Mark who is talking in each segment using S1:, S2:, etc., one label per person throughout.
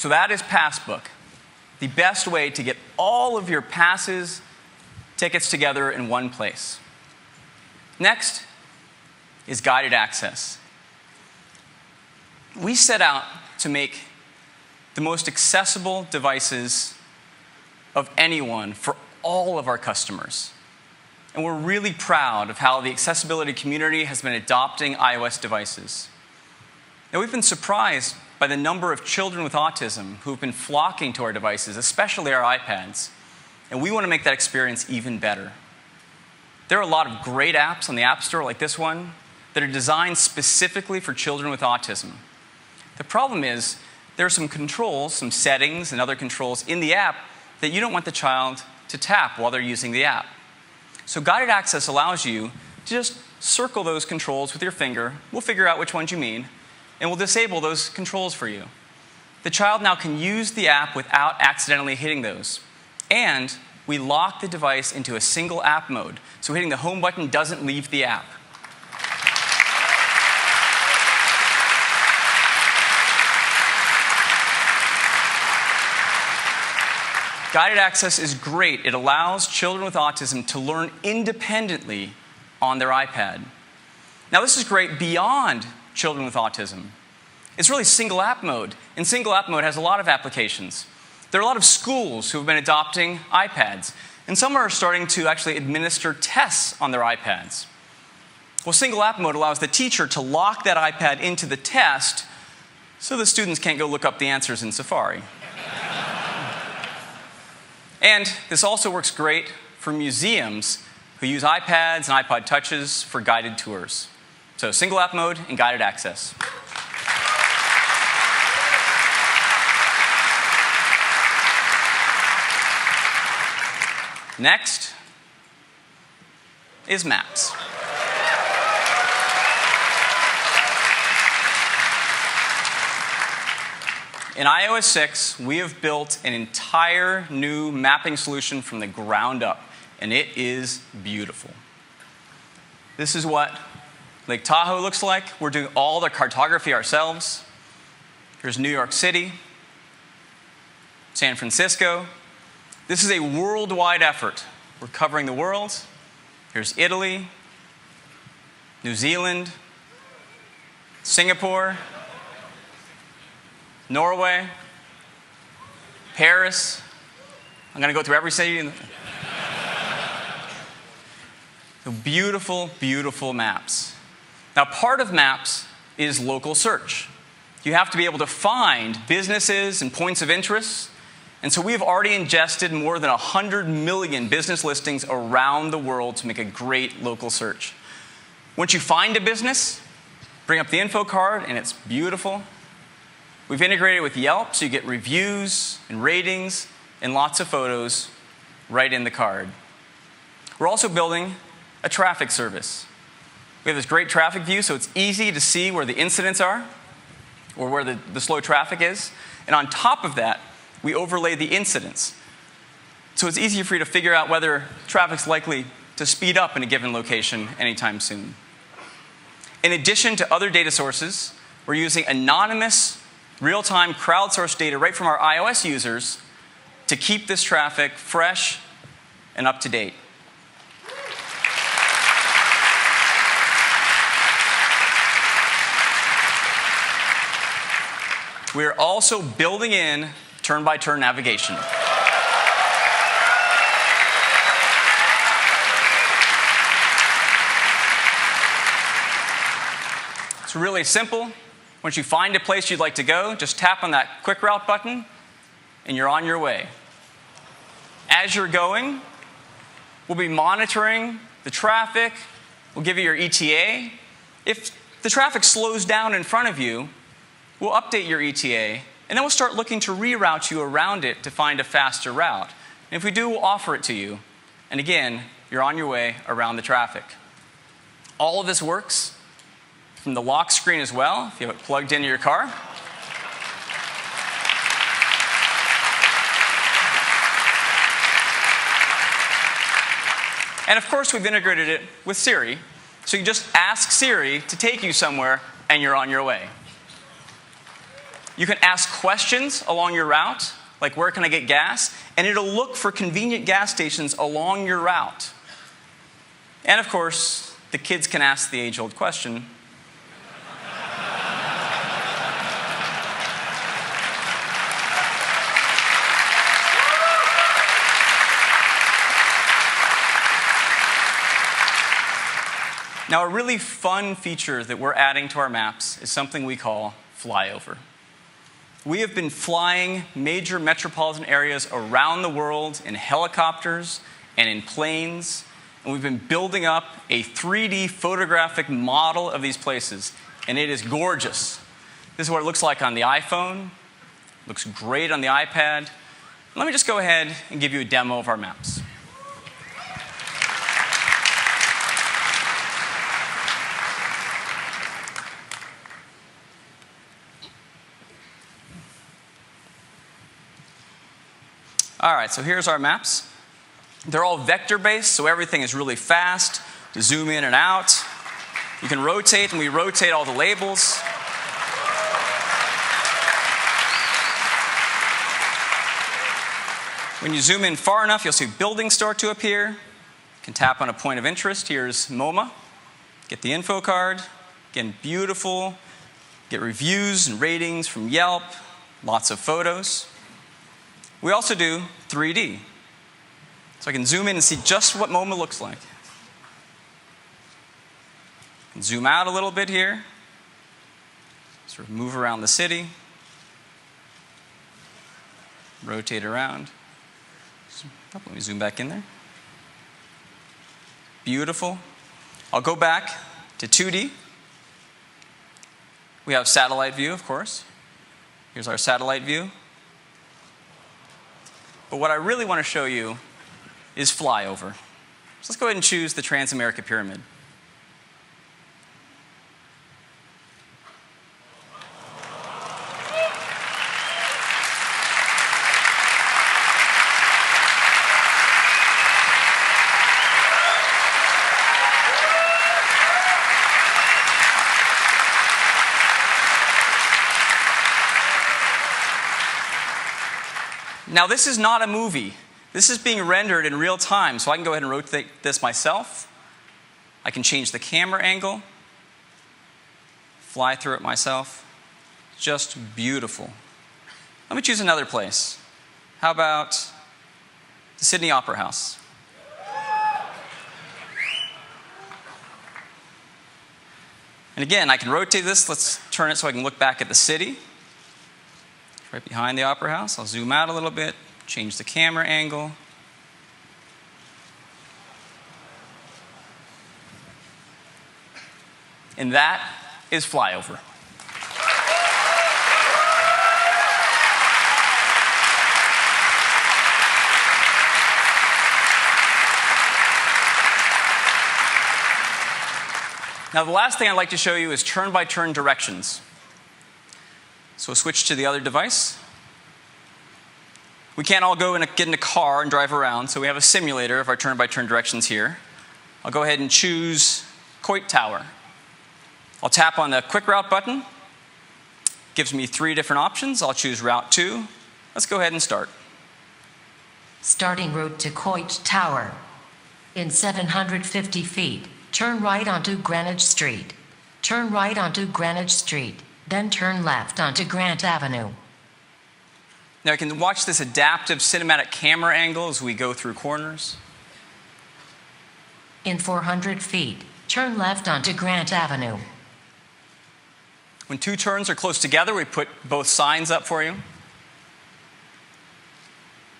S1: So that is Passbook, the best way to get all of your passes, tickets together in one place. Next is Guided Access. We set out to make the most accessible devices of anyone for all of our customers. And we're really proud of how the accessibility community has been adopting iOS devices. Now, we've been surprised by the number of children with autism who've been flocking to our devices, especially our iPads. And we want to make that experience even better. There are a lot of great apps on the App Store, like this one, that are designed specifically for children with autism. The problem is, there are some controls, some settings and other controls in the app that you don't want the child to tap while they're using the app. So Guided Access allows you to just circle those controls with your finger. We'll figure out which ones you mean, and we'll disable those controls for you. The child now can use the app without accidentally hitting those. And we lock the device into a single app mode, so hitting the home button doesn't leave the app. Guided Access is great. It allows children with autism to learn independently on their iPad. Now, this is great beyond children with autism. It's really single app mode, and single app mode has a lot of applications. There are a lot of schools who have been adopting iPads, and some are starting to actually administer tests on their iPads. Well, single app mode allows the teacher to lock that iPad into the test so the students can't go look up the answers in Safari. And this also works great for museums who use iPads and iPod Touches for guided tours. So single app mode and Guided Access. Next is Maps. In iOS 6, we have built an entire new mapping solution from the ground up, and it is beautiful. This is what Lake Tahoe looks like. We're doing all the cartography ourselves. Here's New York City, San Francisco. This is a worldwide effort. We're covering the world. Here's Italy, New Zealand, Singapore, Norway, Paris. I'm going to go through every city. The beautiful, beautiful maps. Now, part of maps is local search. You have to be able to find businesses and points of interest. And so we've already ingested more than 100 million business listings around the world to make a great local search. Once you find a business, bring up the info card, and it's beautiful. We've integrated with Yelp, so you get reviews and ratings and lots of photos right in the card. We're also building a traffic service. We have this great traffic view, so it's easy to see where the incidents are or where the slow traffic is. And on top of that, we overlay the incidents. So it's easier for you to figure out whether traffic's likely to speed up in a given location anytime soon. In addition to other data sources, we're using anonymous, real-time crowdsourced data right from our iOS users to keep this traffic fresh and up to date. We are also building in turn-by-turn navigation. It's really simple. Once you find a place you'd like to go, just tap on that Quick Route button, and you're on your way. As you're going, we'll be monitoring the traffic. We'll give you your ETA. If the traffic slows down in front of you, we'll update your ETA, and then we'll start looking to reroute you around it to find a faster route. And if we do, we'll offer it to you. And again, you're on your way around the traffic. All of this works from the lock screen as well, if you have it plugged into your car. And of course, we've integrated it with Siri, so you just ask Siri to take you somewhere, and you're on your way. You can ask questions along your route, like where can I get gas? And it'll look for convenient gas stations along your route. And of course, the kids can ask the age-old question, Now, a really fun feature that we're adding to our maps is something we call flyover. We have been flying major metropolitan areas around the world in helicopters and in planes, and we've been building up a 3D photographic model of these places, and it is gorgeous. This is what it looks like on the iPhone. It looks great on the iPad. Let me just go ahead and give you a demo of our maps. All right, so here's our maps. They're all vector-based, so everything is really fast to zoom in and out. You can rotate, and we rotate all the labels. When you zoom in far enough, you'll see buildings start to appear. You can tap on a point of interest. Here's MoMA. Get the info card. Again, beautiful. Get reviews and ratings from Yelp. Lots of photos. We also do 3D. So I can zoom in and see just what MoMA looks like. Zoom out a little bit here. Sort of move around the city. Rotate around. Let me zoom back in there. Beautiful. I'll go back to 2D. We have satellite view, of course. Here's our satellite view. But what I really want to show you is flyover. So let's go ahead and choose the Transamerica Pyramid. Now, this is not a movie. This is being rendered in real time, so I can go ahead and rotate this myself. I can change the camera angle, fly through it myself. Just beautiful. Let me choose another place. How about the Sydney Opera House? And again, I can rotate this. Let's turn it so I can look back at the city. Right behind the Opera House. I'll zoom out a little bit, change the camera angle. And that is flyover. Now, the last thing I'd like to show you is turn-by-turn directions. So we'll switch to the other device. We can't all go and get in a car and drive around, so we have a simulator of our turn-by-turn directions here. I'll go ahead and choose Coit Tower. I'll tap on the Quick Route button. It gives me 3 different options. I'll choose Route 2. Let's go ahead and start.
S2: Starting route to Coit Tower. In 750 feet, turn right onto Greenwich Street. Turn right onto Greenwich Street. Then turn left onto Grant Avenue.
S1: Now I can watch this adaptive cinematic camera angle as we go through corners.
S2: In 400 feet, turn left onto Grant Avenue.
S1: When 2 turns are close together, we put both signs up for you.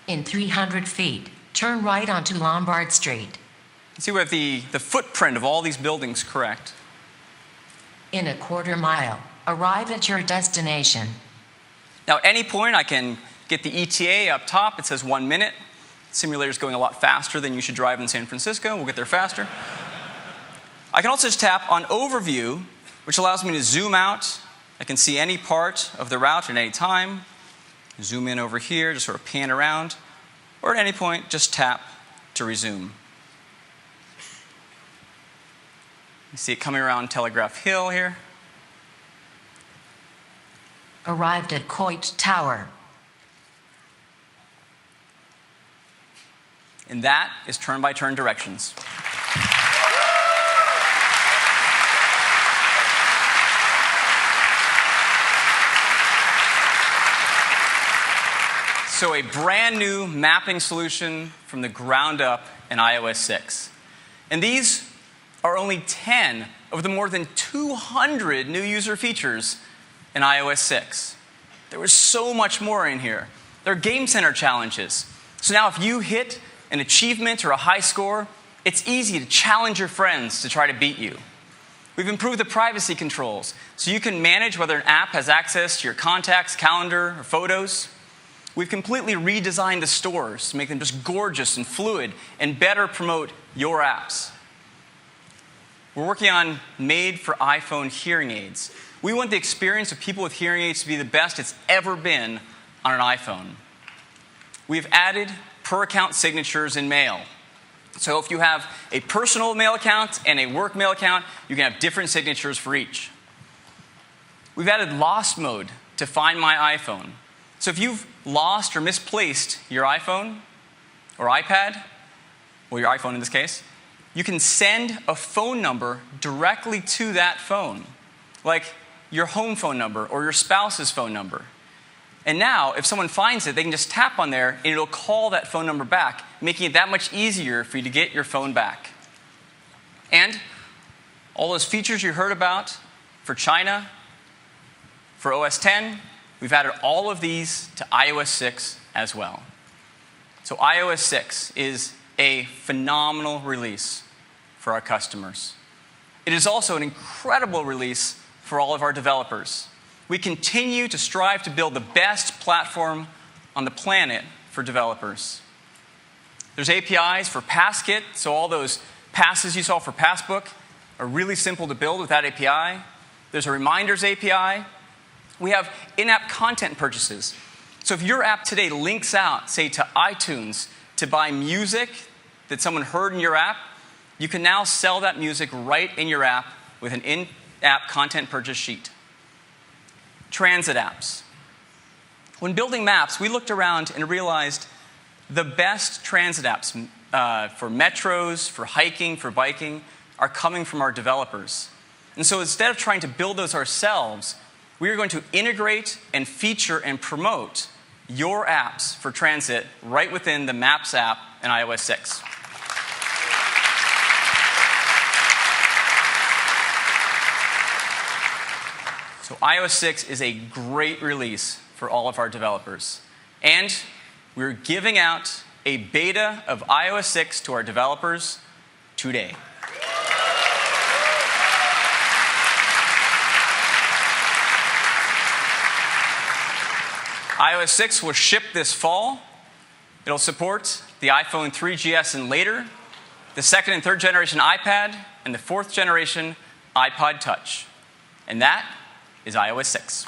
S2: In 300 feet, turn right onto Lombard Street.
S1: See, we have the footprint of all these buildings correct.
S2: In a quarter mile, arrive at your destination.
S1: Now, at any point, I can get the ETA up top. It says 1 minute. The simulator's going a lot faster than you should drive in San Francisco. We'll get there faster. I can also just tap on Overview, which allows me to zoom out. I can see any part of the route at any time. Zoom in over here, just sort of pan around. Or at any point, just tap to resume. You see it coming around Telegraph Hill here.
S2: Arrived at Coit Tower.
S1: And that is turn-by-turn directions. So a brand new mapping solution from the ground up in iOS 6. And these are only 10 of the more than 200 new user features in iOS 6. There was so much more in here. There are Game Center challenges. So now if you hit an achievement or a high score, it's easy to challenge your friends to try to beat you. We've improved the privacy controls, so you can manage whether an app has access to your contacts, calendar, or photos. We've completely redesigned the stores to make them just gorgeous and fluid and better promote your apps. We're working on made for iPhone hearing aids. We want the experience of people with hearing aids to be the best it's ever been on an iPhone. We've added per-account signatures in Mail. So if you have a personal mail account and a work mail account, you can have different signatures for each. We've added lost mode to Find My iPhone. So if you've lost or misplaced your iPhone or iPad, or your iPhone in this case, you can send a phone number directly to that phone, like your home phone number or your spouse's phone number. And now, if someone finds it, they can just tap on there and it'll call that phone number back, making it that much easier for you to get your phone back. And all those features you heard about for China, for OS X, we've added all of these to iOS 6 as well. So iOS 6 is a phenomenal release for our customers. It is also an incredible release for all of our developers. We continue to strive to build the best platform on the planet for developers. There's APIs for Passkit, so all those passes you saw for Passbook are really simple to build with that API. There's a Reminders API. We have in-app content purchases. So if your app today links out, say, to iTunes to buy music that someone heard in your app, you can now sell that music right in your app with an in-app content purchase sheet. Transit apps. When building maps, we looked around and realized the best transit apps for metros, for hiking, for biking, are coming from our developers. And so instead of trying to build those ourselves, we are going to integrate and feature and promote your apps for transit right within the Maps app in iOS 6. So iOS 6 is a great release for all of our developers. And we're giving out a beta of iOS 6 to our developers today. iOS 6 will ship this fall. It'll support the iPhone 3GS and later, the second and third generation iPad, and the fourth generation iPod Touch. And that is iOS 6.